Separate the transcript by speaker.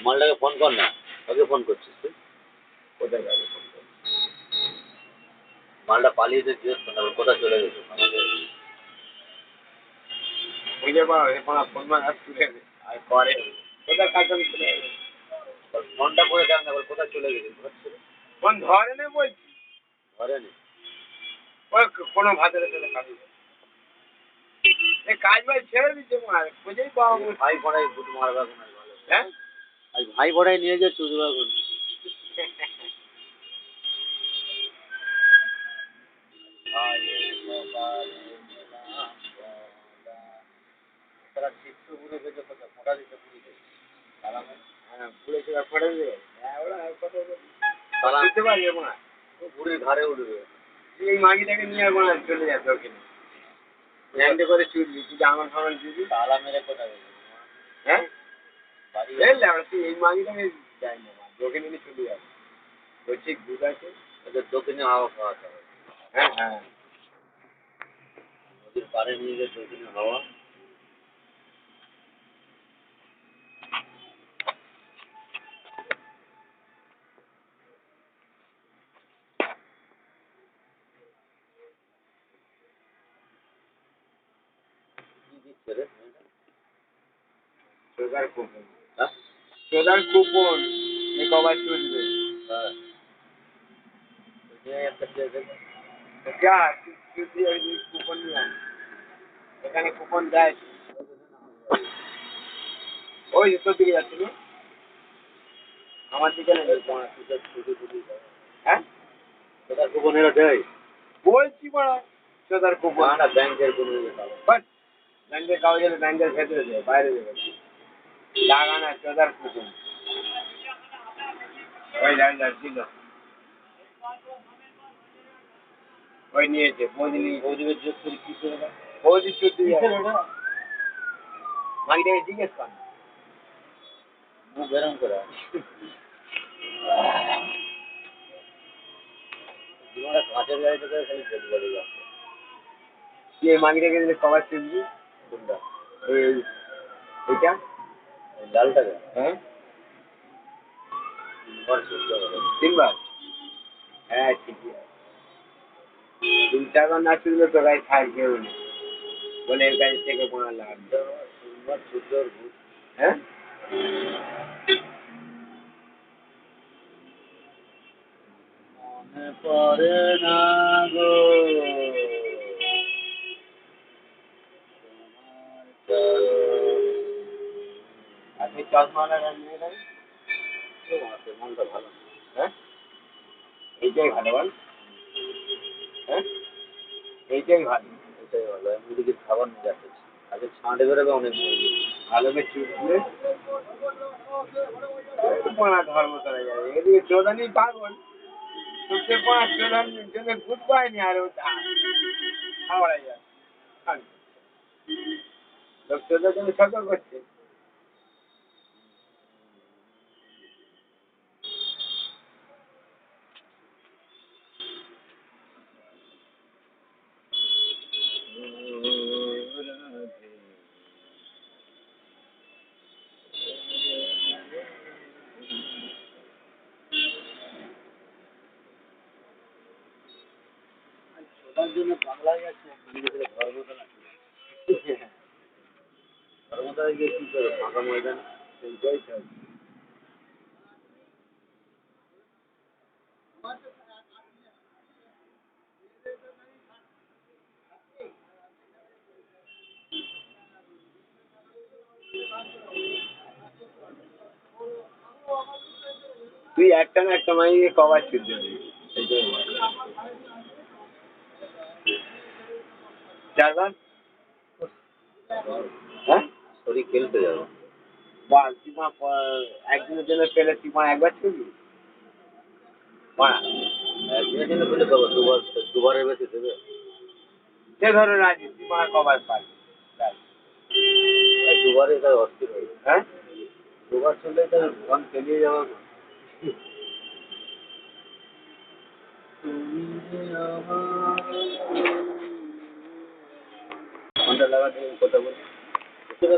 Speaker 1: মালটাকে ফোন কর না, ওকে ফোন করছিস তুই?
Speaker 2: কোথায় যাবে?
Speaker 1: মালটা পালিয়েছে, জিজ্ঞেস কর না কোথায় চলে গেছে।
Speaker 2: ওই যে ফোন মারা তুলে আর করে কোথায় কাজ চলে যাবে?
Speaker 1: ফোনটা করে দেখ না, কোথায় চলে গেছে।
Speaker 2: ফোন ধরে নে বলছি,
Speaker 1: ধরে নি।
Speaker 2: ওই কোনো ভাতের সাথে খাবি এই কাজ বাজ ছেড়ে দিচ্ছে মার খুঁজেই পাওয়া
Speaker 1: ভাই পড়াই বুট মারবা কোন ভালো।
Speaker 2: হ্যাঁ
Speaker 1: আজ ভাই পড়াই নিয়ে গিয়ে চুদবা কোন। তারা চিত্র ঘুরে গেছে কোথায় ফোটা দিতে পুলিশে।
Speaker 2: হ্যাঁ পুলিশে ফোটা দেবে। হ্যাঁ ওরা কত
Speaker 1: বুঝতে পারবে না, ঘুরে ঘাড়ে উঠবে।
Speaker 2: এই মাগিটাকে নিয়ে আর চলে যাবে ওখানে ল্যান্ডে করে চুটলি তুই জামা ফামান দিবি
Speaker 1: তালা মেরে কোথায় গেছে?
Speaker 2: হ্যাঁ
Speaker 1: বাড়ি
Speaker 2: তুই এই মাগিটাকে যাই না ওখানে নিয়ে চলে যাবে বলছি দুধ আছে
Speaker 1: ওদের দক্ষিণে হাওয়া খাওয়াতে হবে।
Speaker 2: হ্যাঁ হ্যাঁ
Speaker 1: নদীর পাড়ে নিয়ে গিয়ে দক্ষিণে হাওয়া। কি দিচ্ছে রে?
Speaker 2: সোজার কুপন
Speaker 1: হ্যাঁ
Speaker 2: সোজার কুপন এ কবার চলবে
Speaker 1: হ্যাঁ একটা চেয়ে দেবে।
Speaker 2: যা তুই কুপন নিয়ে আয় এখানে কুপন দেয় ওই যে তোর দিকে যাচ্ছিল আমার দিকে নেই হ্যাঁ
Speaker 1: কোথায় কুপনেরা দেয়?
Speaker 2: বলছি বড়া সোজার কুপন
Speaker 1: না ব্যাংকের কোনো
Speaker 2: ব্যাংকের কাগজ হলে ব্যাংকের ভেতরে দেয় বাইরে দেবে লাগানা সোজার কুপন ওই ছিল ওই নিয়েছে
Speaker 1: বৌদিকে জিজ্ঞেস করি কি করে না।
Speaker 2: বৌদি ছুটি মাগিটাকে জিজ্ঞেস কর
Speaker 1: মুখ গরম করে জীবনটা কাঁচের গাড়িতে করে খালি চলে যাবে যাচ্ছে।
Speaker 2: তুই এই মাগিটাকে দিলে কবার চুলবি
Speaker 1: কোনটা?
Speaker 2: এইটা
Speaker 1: লালটাকে
Speaker 2: হ্যাঁ
Speaker 1: 3 বার চলতে হবে।
Speaker 2: 3 বার হ্যাঁ ঠিকই আছে 3-4 বার না চুললে তো গায়ে ছাড় কেউ নেই বলে এর কাছে থেকে পড়া লাগবে
Speaker 1: 3 বার চলতে হবে।
Speaker 2: হ্যাঁ
Speaker 1: মনে পড়ে না গো
Speaker 2: আপনি চশমা লাগান নিয়ে নেন
Speaker 1: মনটা ভালো।
Speaker 2: হ্যাঁ এইটাই ভালো বল হ্যাঁ এইটাই ভালো
Speaker 1: এটাই ভালো। মুরগির খাবার নিয়ে যাচ্ছে আগে ছাঁটে বেরোবে অনেক মুরগি।
Speaker 2: ভালোকে চুষলে পড়া ধর্ম করা যাবে এদিকে চোদানি পাগল চুপতে পড়া চোদান জন্য ভূত পায়নি আর খাওয়া যায় লোক চোদার জন্য সতর্ক করছে
Speaker 1: তার জন্য বাংলায় আছে ধর্মতলা ধর্মতলায় গিয়ে কি করে ফাঁকা ময়দান
Speaker 2: সেইটাই তো তুই একটা না একটা মাইকে কবার ছুটতে হবে সেইটাই চারবার হ্যাঁ
Speaker 1: শরীর খেলতে যাবে।
Speaker 2: বল তুই একদিনের জন্য পেলে তুই একবার ছুটবি
Speaker 1: একদিনের জন্য পেলে পাবো দুবারের বেশি দেবে।
Speaker 2: সে ধরো রাজি তুই কবার পাই
Speaker 1: দুবারে তাই অস্থির হয়ে
Speaker 2: হ্যাঁ
Speaker 1: দুবার চললে তার মন পেরিয়ে যাওয়া। ফোনটা
Speaker 2: ফোনটা লাগাতে কথা বলি।
Speaker 1: সেটা